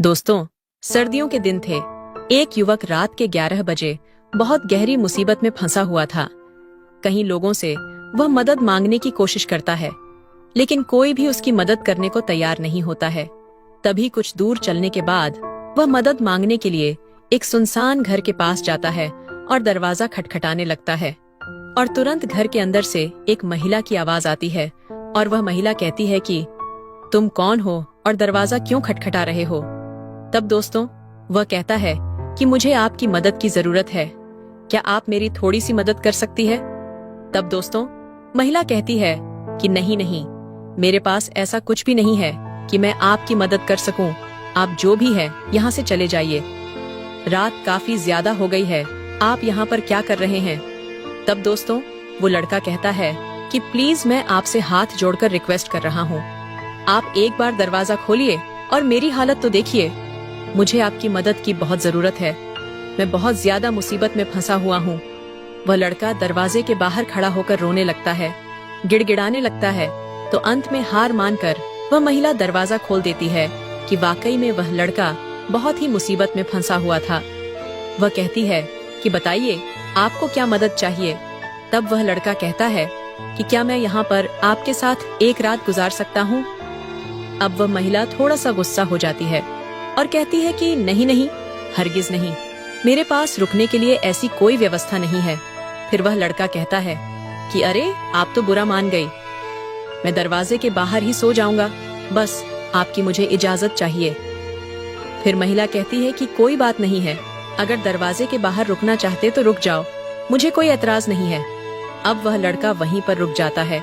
दोस्तों, सर्दियों के दिन थे। एक युवक रात के 11 बजे बहुत गहरी मुसीबत में फंसा हुआ था। कहीं लोगों से वह मदद मांगने की कोशिश करता है, लेकिन कोई भी उसकी मदद करने को तैयार नहीं होता है। तभी कुछ दूर चलने के बाद वह मदद मांगने के लिए एक सुनसान घर के पास जाता है और दरवाजा खटखटाने लगता है। और तुरंत घर के अंदर से एक महिला की आवाज आती है और वह महिला कहती है कि तुम कौन हो और दरवाजा क्यों खटखटा रहे हो। तब दोस्तों, वह कहता है कि मुझे आपकी मदद की जरूरत है, क्या आप मेरी थोड़ी सी मदद कर सकती है। तब दोस्तों, महिला कहती है कि नहीं नहीं, मेरे पास ऐसा कुछ भी नहीं है कि मैं आपकी मदद कर सकूं। आप जो भी है यहाँ से चले जाइए। रात काफी ज्यादा हो गई है, आप यहाँ पर क्या कर रहे हैं। तब दोस्तों, वो लड़का कहता है कि प्लीज मैं आपसे हाथ जोड़कर रिक्वेस्ट कर रहा हूँ, आप एक बार दरवाजा खोलिए और मेरी हालत तो देखिए। मुझे आपकी मदद की बहुत जरूरत है, मैं बहुत ज्यादा मुसीबत में फंसा हुआ हूँ। वह लड़का दरवाजे के बाहर खड़ा होकर रोने लगता है, गिड़गिड़ाने लगता है। तो अंत में हार मानकर वह महिला दरवाजा खोल देती है कि वाकई में वह लड़का बहुत ही मुसीबत में फंसा हुआ था। वह कहती है कि बताइए आपको क्या मदद चाहिए। तब वह लड़का कहता है कि क्या मैं यहाँ पर आपके साथ एक रात गुजार सकता हूँ। अब वह महिला थोड़ा सा गुस्सा हो जाती है और कहती है कि नहीं नहीं, हरगिज नहीं, मेरे पास रुकने के लिए ऐसी कोई व्यवस्था नहीं है। फिर वह लड़का कहता है कि अरे आप तो बुरा मान गई, मैं दरवाजे के बाहर ही सो जाऊंगा, बस आपकी मुझे इजाजत चाहिए। फिर महिला कहती है कि कोई बात नहीं है, अगर दरवाजे के बाहर रुकना चाहते तो रुक जाओ, मुझे कोई एतराज नहीं है। अब वह लड़का वहीं पर रुक जाता है,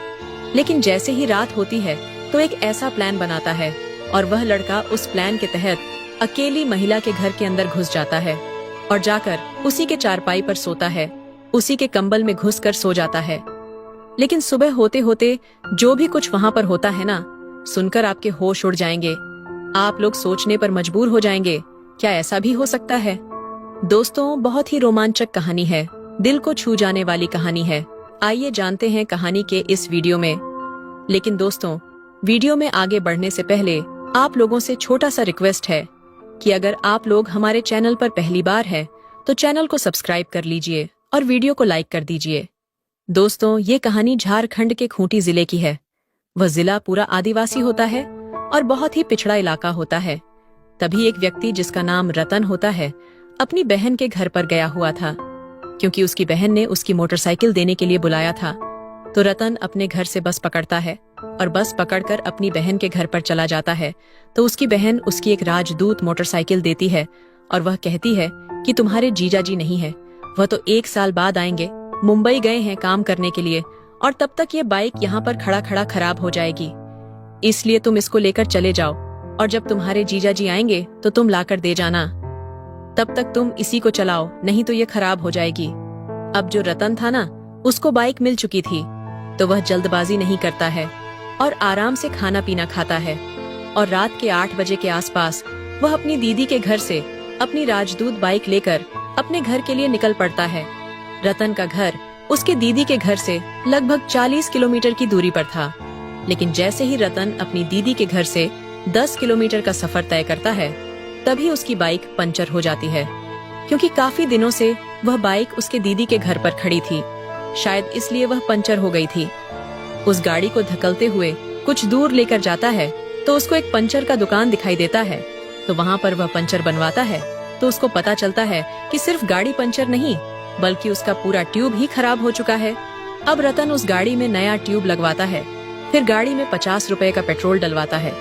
लेकिन जैसे ही रात होती है तो एक ऐसा प्लान बनाता है और वह लड़का उस प्लान के तहत अकेली महिला के घर के अंदर घुस जाता है और जाकर उसी के चारपाई पर सोता है, उसी के कंबल में घुसकर सो जाता है। लेकिन सुबह होते होते जो भी कुछ वहाँ पर होता है ना, सुनकर आपके होश उड़ जाएंगे। आप लोग सोचने पर मजबूर हो जाएंगे, क्या ऐसा भी हो सकता है। दोस्तों, बहुत ही रोमांचक कहानी है, दिल को छू जाने वाली कहानी है। आइए जानते हैं कहानी के इस वीडियो में। लेकिन दोस्तों, वीडियो में आगे बढ़ने से पहले आप लोगों से छोटा सा रिक्वेस्ट है कि अगर आप लोग हमारे चैनल पर पहली बार हैं तो चैनल को सब्सक्राइब कर लीजिए और वीडियो को लाइक कर दीजिए। दोस्तों, ये कहानी झारखंड के खूंटी जिले की है। वह जिला पूरा आदिवासी होता है और बहुत ही पिछड़ा इलाका होता है। तभी एक व्यक्ति जिसका नाम रतन होता है अपनी बहन के घर पर गया हुआ था, क्योंकि उसकी बहन ने उसकी मोटरसाइकिल देने के लिए बुलाया था। तो रतन अपने घर से बस पकड़ता है और बस पकड़कर अपनी बहन के घर पर चला जाता है। तो उसकी बहन उसकी एक राजदूत मोटरसाइकिल देती है और वह कहती है कि तुम्हारे जीजा जी नहीं है, वह तो 1 साल बाद आएंगे, मुंबई गए हैं काम करने के लिए, और तब तक ये बाइक यहाँ पर खड़ा खड़ा खराब हो जाएगी, इसलिए तुम इसको लेकर चले जाओ और जब तुम्हारे जीजा जी आएंगे तो तुम लाकर दे जाना। तब तक तुम इसी को चलाओ, नहीं तो ये खराब हो जाएगी। अब जो रतन था ना, उसको बाइक मिल चुकी थी, तो वह जल्दबाजी नहीं करता है और आराम से खाना पीना खाता है। और रात के 8 बजे के आसपास वह अपनी दीदी के घर से अपनी राजदूत बाइक लेकर अपने घर के लिए निकल पड़ता है। रतन का घर उसके दीदी के घर से लगभग 40 किलोमीटर की दूरी पर था। लेकिन जैसे ही रतन अपनी दीदी के घर से 10 किलोमीटर का सफर तय करता है, तभी उसकी बाइक पंचर हो जाती है, क्योंकि काफी दिनों से वह बाइक उसके दीदी के घर पर खड़ी थी, शायद इसलिए वह पंचर हो गई थी। उस गाड़ी को धकलते हुए कुछ दूर लेकर जाता है तो उसको एक पंचर का दुकान दिखाई देता है। तो वहाँ पर वह पंचर बनवाता है। तो उसको पता चलता है कि सिर्फ गाड़ी पंचर नहीं, बल्कि उसका पूरा ट्यूब ही खराब हो चुका है। अब रतन उस गाड़ी में नया ट्यूब लगवाता है, फिर गाड़ी में 50 रुपए का पेट्रोल डलवाता है।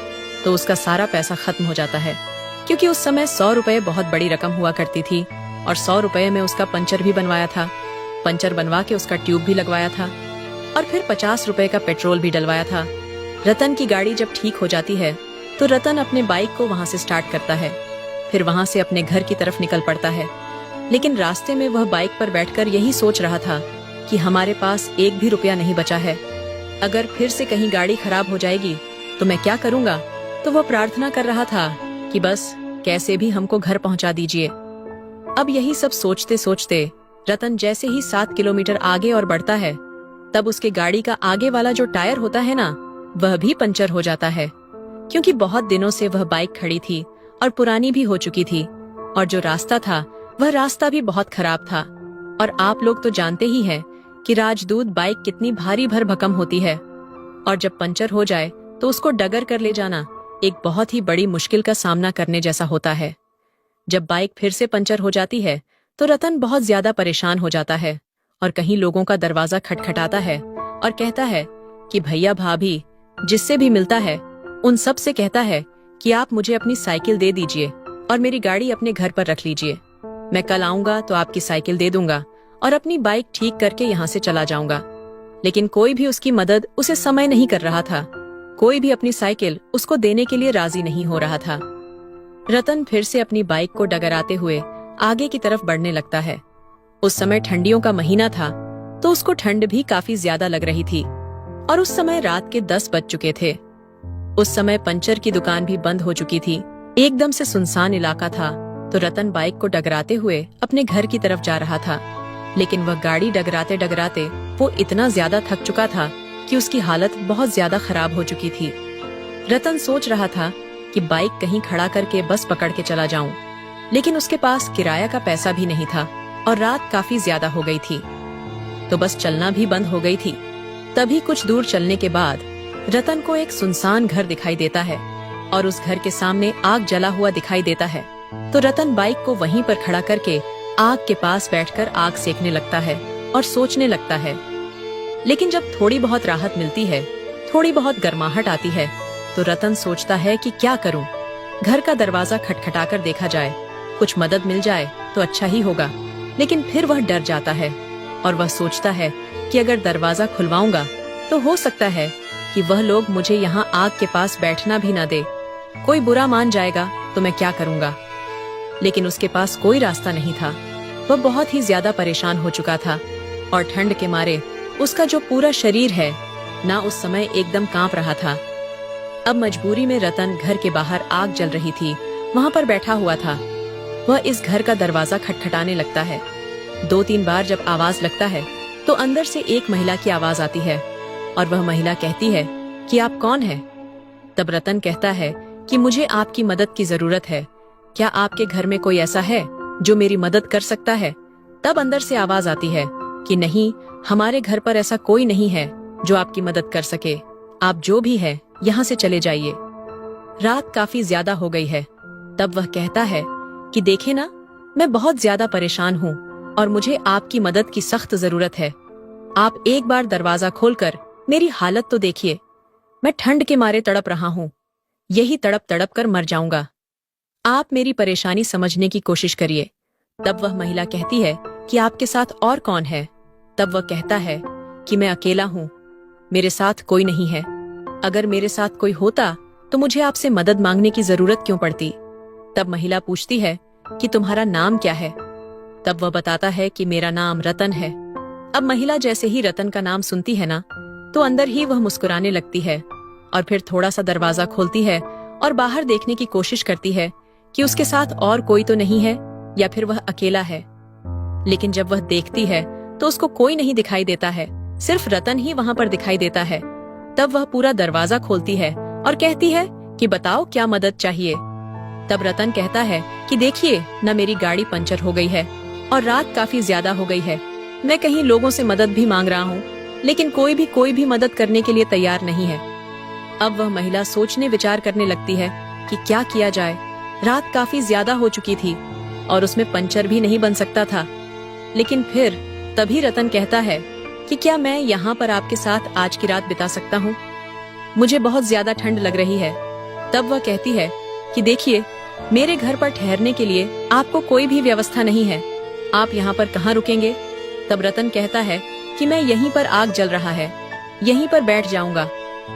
तो उसका सारा पैसा खत्म हो जाता है, क्योंकि उस समय 100 रुपए बहुत बड़ी रकम हुआ करती थी और 100 रुपए में उसका पंचर भी बनवाया था, पंचर बनवा के उसका ट्यूब भी लगवाया था और फिर 50 रुपए का पेट्रोल भी डलवाया था। रतन की गाड़ी जब ठीक हो जाती है तो रतन अपने बाइक को वहाँ से स्टार्ट करता है, फिर वहाँ से अपने घर की तरफ निकल पड़ता है। लेकिन रास्ते में वह बाइक पर बैठकर यही सोच रहा था कि हमारे पास एक भी रुपया नहीं बचा है, अगर फिर से कहीं गाड़ी खराब हो जाएगी तो मैं क्या करूँगा। तो वह प्रार्थना कर रहा था कि बस कैसे भी हमको घर पहुँचा दीजिए। अब यही सब सोचते सोचते रतन जैसे ही 7 किलोमीटर आगे और बढ़ता है, तब उसके गाड़ी का आगे वाला जो टायर होता है ना, वह भी पंचर हो जाता है, क्योंकि बहुत दिनों से वह बाइक खड़ी थी और पुरानी भी हो चुकी थी, और जो रास्ता था वह रास्ता भी बहुत खराब था। और आप लोग तो जानते ही हैं कि राजदूत बाइक कितनी भारी भरभक्कम होती है, और जब पंचर हो जाए तो उसको डगर कर ले जाना एक बहुत ही बड़ी मुश्किल का सामना करने जैसा होता है। जब बाइक फिर से पंचर हो जाती है तो रतन बहुत ज्यादा परेशान हो जाता है और कहीं लोगों का दरवाजा खटखटाता है और कहता है कि भैया भाभी जिससे भी मिलता है उन सब से कहता है कि आप मुझे अपनी साइकिल दे दीजिए और मेरी गाड़ी अपने घर पर रख लीजिए। मैं कल आऊंगा तो आपकी साइकिल दे दूंगा और अपनी बाइक ठीक करके यहाँ से चला जाऊंगा। लेकिन कोई भी उसकी मदद उसे समय नहीं कर रहा था। कोई भी अपनी साइकिल उसको देने के लिए राजी नहीं हो रहा था। रतन फिर से अपनी बाइक को डगराते हुए आगे की तरफ बढ़ने लगता है। उस समय ठंडियों का महीना था तो उसको ठंड भी काफी ज्यादा लग रही थी और उस समय रात के 10 बज चुके थे। उस समय पंचर की दुकान भी बंद हो चुकी थी। एकदम से सुनसान इलाका था तो रतन बाइक को डगराते हुए अपने घर की तरफ जा रहा था। लेकिन वह गाड़ी डगराते डगराते वो इतना ज्यादा थक चुका था कि उसकी हालत बहुत ज्यादा खराब हो चुकी थी। रतन सोच रहा था कि बाइक कहीं खड़ा करके बस पकड़ के चला जाऊं, लेकिन उसके पास किराया का पैसा भी नहीं था और रात काफी ज्यादा हो गई थी तो बस चलना भी बंद हो गई थी। तभी कुछ दूर चलने के बाद रतन को एक सुनसान घर दिखाई देता है और उस घर के सामने आग जला हुआ दिखाई देता है। तो रतन बाइक को वहीं पर खड़ा करके आग के पास बैठकर आग सेकने लगता है और सोचने लगता है। लेकिन जब थोड़ी बहुत राहत मिलती है, थोड़ी बहुत गर्माहट आती है, तो रतन सोचता है कि क्या करूं। घर का दरवाजा खटखटाकर देखा जाए, कुछ मदद मिल जाए तो अच्छा ही होगा। लेकिन फिर वह डर जाता है और वह सोचता है कि अगर दरवाजा खुलवाऊंगा तो हो सकता है कि वह लोग मुझे यहाँ आग के पास बैठना भी न दे। कोई बुरा मान जाएगा तो मैं क्या करूँगा। लेकिन उसके पास कोई रास्ता नहीं था। वह बहुत ही ज्यादा परेशान हो चुका था और ठंड के मारे उसका जो पूरा शरीर है ना उस समय एकदम कांप रहा था। अब मजबूरी में रतन घर के बाहर आग जल रही थी वहाँ पर बैठा हुआ था। वह इस घर का दरवाजा खटखटाने लगता है। 2-3 बार जब आवाज लगता है तो अंदर से एक महिला की आवाज आती है और वह महिला कहती है कि आप कौन हैं? तब रतन कहता है कि मुझे आपकी मदद की जरूरत है। क्या आपके घर में कोई ऐसा है जो मेरी मदद कर सकता है? तब अंदर से आवाज आती है कि नहीं, हमारे घर पर ऐसा कोई नहीं है जो आपकी मदद कर सके। आप जो भी है यहाँ से चले जाइए। रात काफी ज्यादा हो गई है। तब वह कहता है कि देखे ना, मैं बहुत ज्यादा परेशान हूँ और मुझे आपकी मदद की सख्त जरूरत है। आप एक बार दरवाजा खोलकर मेरी हालत तो देखिए। मैं ठंड के मारे तड़प रहा हूँ। यही तड़प तड़प कर मर जाऊंगा। आप मेरी परेशानी समझने की कोशिश करिए। तब वह महिला कहती है कि आपके साथ और कौन है? तब वह कहता है कि मैं अकेला हूँ, मेरे साथ कोई नहीं है। अगर मेरे साथ कोई होता तो मुझे आपसे मदद मांगने की जरूरत क्यों पड़ती? तब महिला पूछती है कि तुम्हारा नाम क्या है? तब वह बताता है कि मेरा नाम रतन है। अब महिला जैसे ही रतन का नाम सुनती है ना, तो अंदर ही वह मुस्कुराने लगती है और फिर थोड़ा सा दरवाजा खोलती है और बाहर देखने की कोशिश करती है कि उसके साथ और कोई तो नहीं है या फिर वह अकेला है। लेकिन जब वह देखती है तो उसको कोई नहीं दिखाई देता है, सिर्फ रतन ही वहाँ पर दिखाई देता है। तब वह पूरा दरवाजा खोलती है और कहती है कि बताओ क्या मदद चाहिए। तब रतन कहता है कि देखिए न, मेरी गाड़ी पंचर हो गई है और रात काफी ज्यादा हो गई है। मैं कहीं लोगों से मदद भी मांग रहा हूँ, लेकिन कोई भी मदद करने के लिए तैयार नहीं है। अब वह महिला सोचने विचार करने लगती है कि क्या किया जाए। रात काफी ज्यादा हो चुकी थी और उसमें पंचर भी नहीं बन सकता था। लेकिन फिर तभी रतन कहता है कि क्या मैं यहाँ पर आपके साथ आज की रात बिता सकता हूँ? मुझे बहुत ज्यादा ठंड लग रही है। तब वह कहती है कि देखिए, मेरे घर पर ठहरने के लिए आपको कोई भी व्यवस्था नहीं है। आप यहाँ पर कहाँ रुकेंगे? तब रतन कहता है कि मैं यहीं पर आग जल रहा है, यहीं पर बैठ जाऊंगा।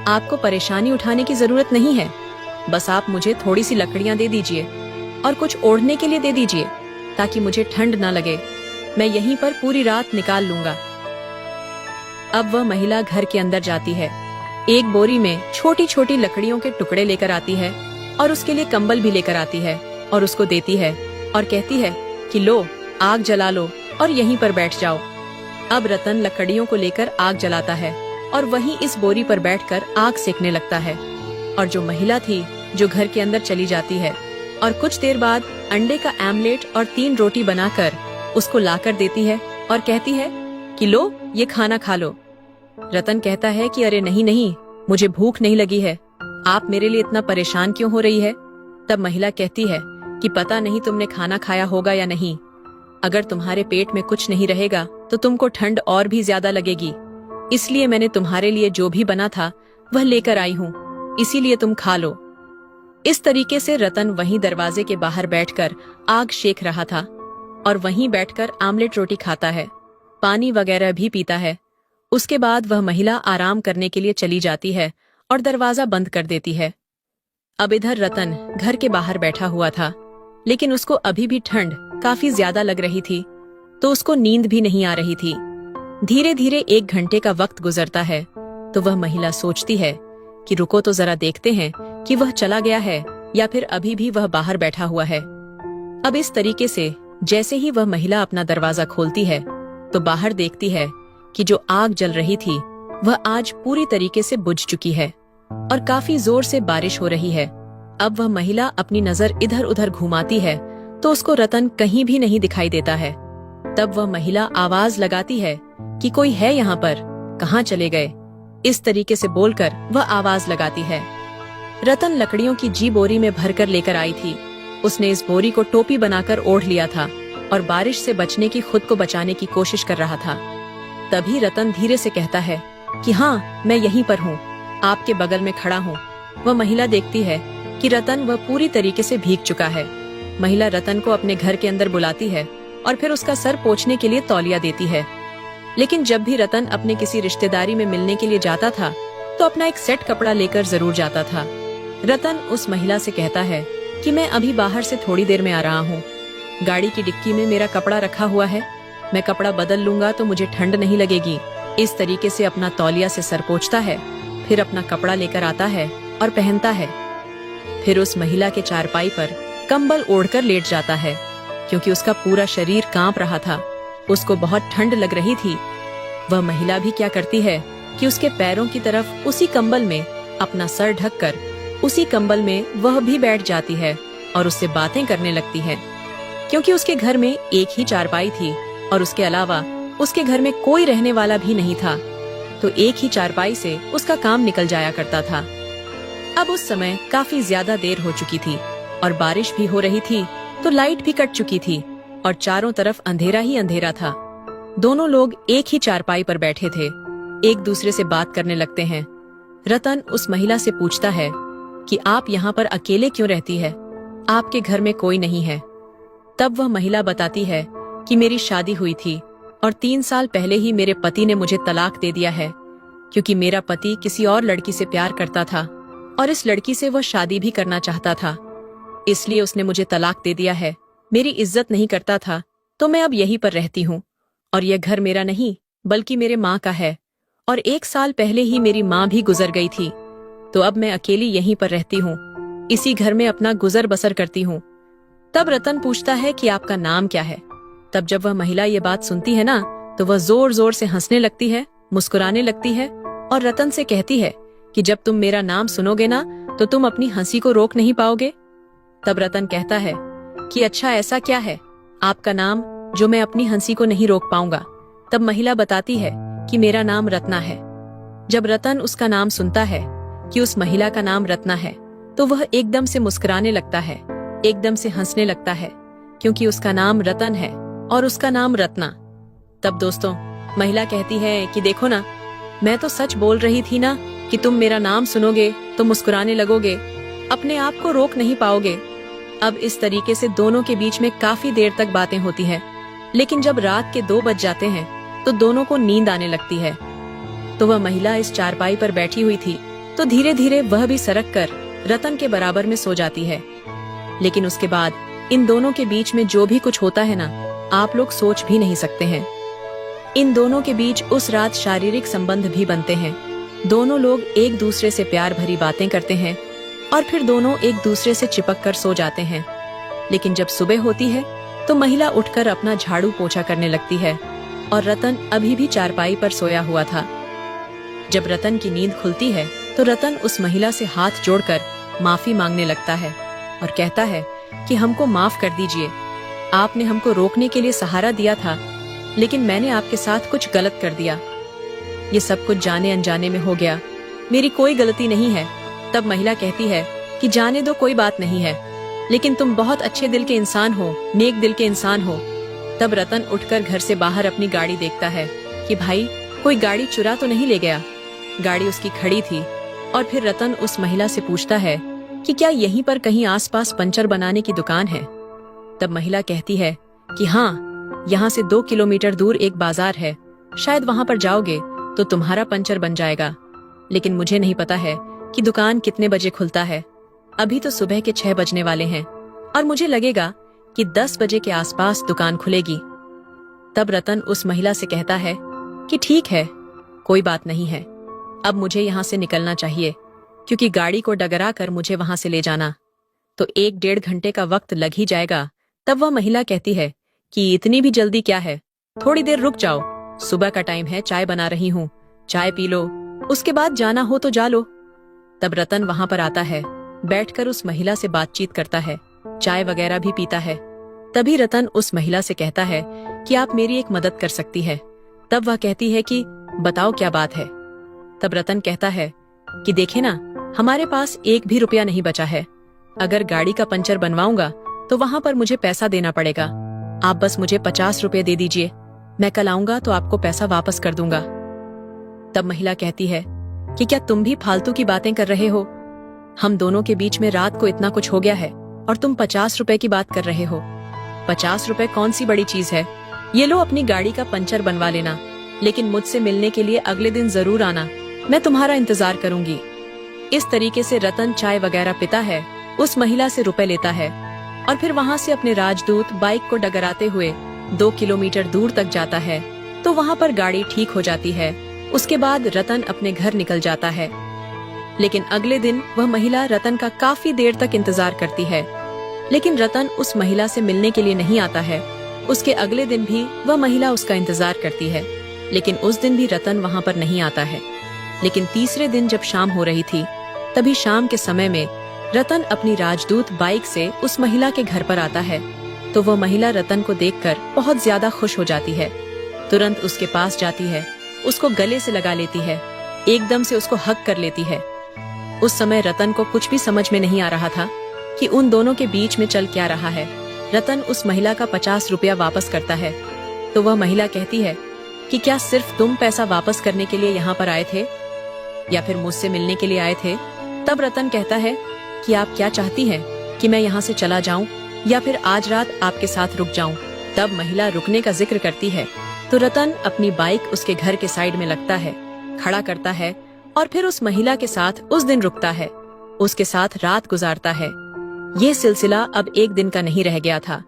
आपको परेशानी उठाने की जरूरत नहीं है। बस आप मुझे थोड़ी सी लकड़ियाँ दे दीजिए और कुछ ओढ़ने के लिए दे दीजिए ताकि मुझे ठंड न लगे। मैं यहीं पर पूरी रात निकाल लूंगा। अब वह महिला घर के अंदर जाती है, एक बोरी में छोटी छोटी लकड़ियों के टुकड़े लेकर आती है और उसके लिए कंबल भी लेकर आती है और उसको देती है और कहती है कि लो, आग जला लो और यहीं पर बैठ जाओ। अब रतन लकड़ियों को लेकर आग जलाता है और वहीं इस बोरी पर बैठकर आग सेकने लगता है। और जो महिला थी जो घर के अंदर चली जाती है और कुछ देर बाद अंडे का आमलेट और 3 रोटी बनाकर उसको लाकर देती है और कहती है कि लो ये खाना खा लो। रतन कहता है कि अरे नहीं नहीं, मुझे भूख नहीं लगी है, आप मेरे लिए इतना परेशान क्यों हो रही है। तब महिला कहती है कि पता नहीं तुमने खाना खाया होगा या नहीं, अगर तुम्हारे पेट में कुछ नहीं रहेगा तो तुमको ठंड और भी ज्यादा लगेगी, इसलिए मैंने तुम्हारे लिए जो भी बना था वह लेकर आई हूँ, इसीलिए तुम खा लो। इस तरीके से रतन वहीं दरवाजे के बाहर बैठकर आग सेक रहा था और वहीं बैठकर आमलेट रोटी खाता है, पानी वगैरह भी पीता है। उसके बाद वह महिला आराम करने के लिए चली जाती है और दरवाजा बंद कर देती है। अब इधर रतन घर के बाहर बैठा हुआ था, लेकिन उसको अभी भी ठंड काफी ज्यादा लग रही थी, तो उसको नींद भी नहीं आ रही थी। धीरे धीरे 1 घंटे का वक्त गुजरता है तो वह महिला सोचती है कि रुको तो जरा देखते हैं कि वह चला गया है या फिर अभी भी वह बाहर बैठा हुआ है। अब इस तरीके से जैसे ही वह महिला अपना दरवाजा खोलती है तो बाहर देखती है कि जो आग जल रही थी वह आज पूरी तरीके से बुझ चुकी है और काफी जोर से बारिश हो रही है। अब वह महिला अपनी नजर इधर उधर घुमाती है तो उसको रतन कहीं भी नहीं दिखाई देता है। तब वह महिला आवाज लगाती है कि कोई है यहाँ पर, कहाँ चले गए। इस तरीके से बोलकर वह आवाज लगाती है। रतन लकड़ियों की जी बोरी में भरकर लेकर आई थी। उसने इस बोरी को टोपी बनाकर ओढ़ लिया था और बारिश से बचने की खुद को बचाने की कोशिश कर रहा था। तभी रतन धीरे से कहता है कि हाँ, मैं यहीं पर हूँ, आपके बगल में खड़ा हूँ। वह महिला देखती है कि रतन वह पूरी तरीके से भीग चुका है। महिला रतन को अपने घर के अंदर बुलाती है और फिर उसका सर पोंछने के लिए तौलिया देती है। लेकिन जब भी रतन अपने किसी रिश्तेदारी में मिलने के लिए जाता था तो अपना एक सेट कपड़ा लेकर जरूर जाता था। रतन उस महिला से कहता है कि मैं अभी बाहर से थोड़ी देर में आ रहा हूँ, गाड़ी की डिक्की में मेरा कपड़ा रखा हुआ है, मैं कपड़ा बदल लूंगा तो मुझे ठंड नहीं लगेगी। इस तरीके से अपना तौलिया से सर पोंछता है, फिर अपना कपड़ा लेकर आता है और पहनता है। फिर उस महिला के चारपाई पर कंबल ओढ़कर लेट जाता है, क्योंकि उसका पूरा शरीर कांप रहा था, उसको बहुत ठंड लग रही थी। वह महिला भी क्या करती है कि उसके पैरों की तरफ उसी कंबल में अपना सर ढककर उसी कंबल में वह भी बैठ जाती है और उससे बातें करने लगती है। क्योंकि उसके घर में एक ही चारपाई थी और उसके अलावा उसके घर में कोई रहने वाला भी नहीं था, तो एक ही चारपाई से उसका काम निकल जाया करता था। अब उस समय काफी ज्यादा देर हो चुकी थी और बारिश भी हो रही थी, तो लाइट भी कट चुकी थी और चारों तरफ अंधेरा ही अंधेरा था। दोनों लोग एक ही चारपाई पर बैठे थे, एक दूसरे से बात करने लगते हैं। रतन उस महिला से पूछता है कि आप यहाँ पर अकेले क्यों रहती है, आपके घर में कोई नहीं है। तब वह महिला बताती है कि मेरी शादी हुई थी और 3 साल पहले ही मेरे पति ने मुझे तलाक दे दिया है, क्योंकि मेरा पति किसी और लड़की से प्यार करता था और इस लड़की से वह शादी भी करना चाहता था, इसलिए उसने मुझे तलाक दे दिया है। मेरी इज्जत नहीं करता था, तो मैं अब यहीं पर रहती हूँ और यह घर मेरा नहीं बल्कि मेरे माँ का है, और 1 साल पहले ही मेरी माँ भी गुजर गई थी, तो अब मैं अकेली यहीं पर रहती हूँ, इसी घर में अपना गुजर बसर करती हूँ। तब रतन पूछता है कि आपका नाम क्या है। तब जब वह महिला ये बात सुनती है ना, तो वह जोर जोर से हंसने लगती है, मुस्कुराने लगती है और रतन से कहती है कि जब तुम मेरा नाम सुनोगे ना तो तुम अपनी हंसी को रोक नहीं पाओगे। तब रतन कहता है कि अच्छा ऐसा क्या है आपका नाम जो मैं अपनी हंसी को नहीं रोक पाऊंगा। तब महिला बताती है कि मेरा नाम रत्ना है। जब रतन उसका नाम सुनता है कि उस महिला का नाम रत्ना है, तो वह एकदम से मुस्कुराने लगता है, एकदम से हंसने लगता है, क्योंकि उसका नाम रतन है और उसका नाम रत्ना। तब दोस्तों महिला कहती है कि देखो ना, मैं तो सच बोल रही थी ना कि तुम मेरा नाम सुनोगे तो मुस्कुराने लगोगे, अपने आप को रोक नहीं पाओगे। अब इस तरीके से दोनों के बीच में काफी देर तक बातें होती हैं, लेकिन जब रात के 2 बज जाते हैं तो दोनों को नींद आने लगती है। तो वह महिला इस चारपाई पर बैठी हुई थी, तो धीरे धीरे वह भी सरक कर रतन के बराबर में सो जाती है। लेकिन उसके बाद इन दोनों के बीच में जो भी कुछ होता है ना, आप लोग सोच भी नहीं सकते हैं। इन दोनों के बीच उस रात शारीरिक संबंध भी बनते हैं। दोनों लोग एक दूसरे से प्यार भरी बातें करते हैं और फिर दोनों एक दूसरे से चिपक कर सो जाते हैं। लेकिन जब सुबह होती है तो महिला उठकर अपना झाड़ू पोछा करने लगती है और रतन अभी भी चारपाई पर सोया हुआ था। जब रतन की नींद खुलती है तो रतन उस महिला से हाथ जोड़कर माफी मांगने लगता है और कहता है कि हमको माफ कर दीजिए, आपने हमको रोकने के लिए सहारा दिया था, लेकिन मैंने आपके साथ कुछ गलत कर दिया। ये सब कुछ जाने अनजाने में हो गया, मेरी कोई गलती नहीं है। तब महिला कहती है कि जाने दो, कोई बात नहीं है, लेकिन तुम बहुत अच्छे दिल के इंसान हो, नेक दिल के इंसान हो। तब रतन उठकर घर से बाहर अपनी गाड़ी देखता है कि भाई कोई गाड़ी चुरा तो नहीं ले गया। गाड़ी उसकी खड़ी थी और फिर रतन उस महिला से पूछता है कि क्या यहीं पर कहीं आसपास पंचर बनाने की दुकान है। तब महिला कहती है कि हाँ, यहाँ से 2 किलोमीटर दूर एक बाजार है, शायद वहाँ पर जाओगे तो तुम्हारा पंचर बन जाएगा, लेकिन मुझे नहीं पता है कि दुकान कितने बजे खुलता है। अभी तो सुबह के 6 बजने वाले हैं और मुझे लगेगा कि 10 बजे के आसपास दुकान खुलेगी। तब रतन उस महिला से कहता है कि ठीक है, कोई बात नहीं है, अब मुझे यहाँ से निकलना चाहिए, क्योंकि गाड़ी को डगरा कर मुझे वहां से ले जाना तो 1-1.5 घंटे का वक्त लग ही जाएगा। तब वह महिला कहती है कि इतनी भी जल्दी क्या है, थोड़ी देर रुक जाओ, सुबह का टाइम है, चाय बना रही हूँ, चाय पी लो, उसके बाद जाना हो तो जा लो। तब रतन वहां पर आता है, बैठकर उस महिला से बातचीत करता है, चाय वगैरह भी पीता है। तभी रतन उस महिला से कहता है कि आप मेरी एक मदद कर सकती है। तब वह कहती है कि बताओ क्या बात है। तब रतन कहता है कि देखे ना, हमारे पास 1 भी रुपया नहीं बचा है, अगर गाड़ी का पंचर बनवाऊंगा तो वहां पर मुझे पैसा देना पड़ेगा, आप बस मुझे 50 रुपए दे दीजिए, मैं कल आऊंगा तो आपको पैसा वापस कर दूंगा। तब महिला कहती है कि क्या तुम भी फालतू की बातें कर रहे हो, हम दोनों के बीच में रात को इतना कुछ हो गया है और तुम 50 रुपए की बात कर रहे हो। 50 रुपए कौन सी बड़ी चीज है, ये लो अपनी गाड़ी का पंचर बनवा लेना, लेकिन मुझसे मिलने के लिए अगले दिन जरूर आना, मैं तुम्हारा इंतजार करूंगी। इस तरीके से रतन चाय वगैरह पीता है, उस महिला से रुपए लेता है और फिर वहां से अपने राजदूत बाइक को डगराते हुए 2 किलोमीटर दूर तक जाता है। तो वहां पर गाड़ी ठीक हो जाती है। उसके बाद रतन अपने घर निकल जाता है, लेकिन अगले दिन वह महिला रतन का काफी देर तक इंतजार करती है, लेकिन रतन उस महिला से मिलने के लिए नहीं आता है। उसके अगले दिन भी वह महिला उसका इंतजार करती है, लेकिन उस दिन भी रतन वहां पर नहीं आता है। लेकिन तीसरे दिन जब शाम हो रही थी, तभी शाम के समय में रतन अपनी राजदूत बाइक से उस महिला के घर पर आता है। तो वह महिला रतन को देखकर बहुत ज्यादा खुश हो जाती है, तुरंत उसके पास जाती है, उसको गले से लगा लेती है, एकदम से उसको हग कर लेती है। उस समय रतन को कुछ भी समझ में नहीं आ रहा था कि उन दोनों के बीच में चल क्या रहा है। रतन उस महिला का 50 रुपया वापस करता है तो वह महिला कहती है कि क्या सिर्फ तुम पैसा वापस करने के लिए यहाँ पर आए थे या फिर मुझसे मिलने के लिए आए थे। तब रतन कहता है कि आप क्या चाहती हैं कि मैं यहाँ से चला जाऊं या फिर आज रात आपके साथ रुक जाऊं। तब महिला रुकने का जिक्र करती है तो रतन अपनी बाइक उसके घर के साइड में लगता है, खड़ा करता है और फिर उस महिला के साथ उस दिन रुकता है, उसके साथ रात गुजारता है। ये सिलसिला अब एक दिन का नहीं रह गया था,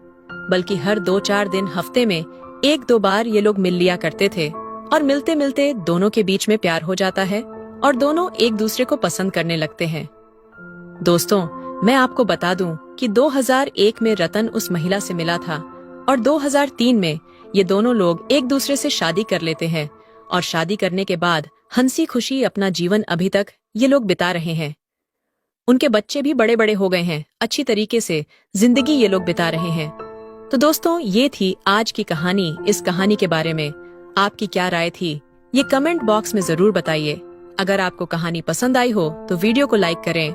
बल्कि हर 2-4 दिन हफ्ते में 1-2 बार ये लोग मिल लिया करते थे और मिलते मिलते दोनों के बीच में प्यार हो जाता है और दोनों एक दूसरे को पसंद करने लगते हैं। दोस्तों, मैं आपको बता दूं कि 2001 में रतन उस महिला से मिला था और 2003 में ये दोनों लोग एक दूसरे से शादी कर लेते हैं और शादी करने के बाद हंसी खुशी अपना जीवन अभी तक ये लोग बिता रहे हैं। उनके बच्चे भी बड़े बड़े हो गए हैं, अच्छी तरीके से जिंदगी ये लोग बिता रहे हैं। तो दोस्तों, ये थी आज की कहानी। इस कहानी के बारे में आपकी क्या राय थी, ये कमेंट बॉक्स में जरूर बताइए। अगर आपको कहानी पसंद आई हो तो वीडियो को लाइक करें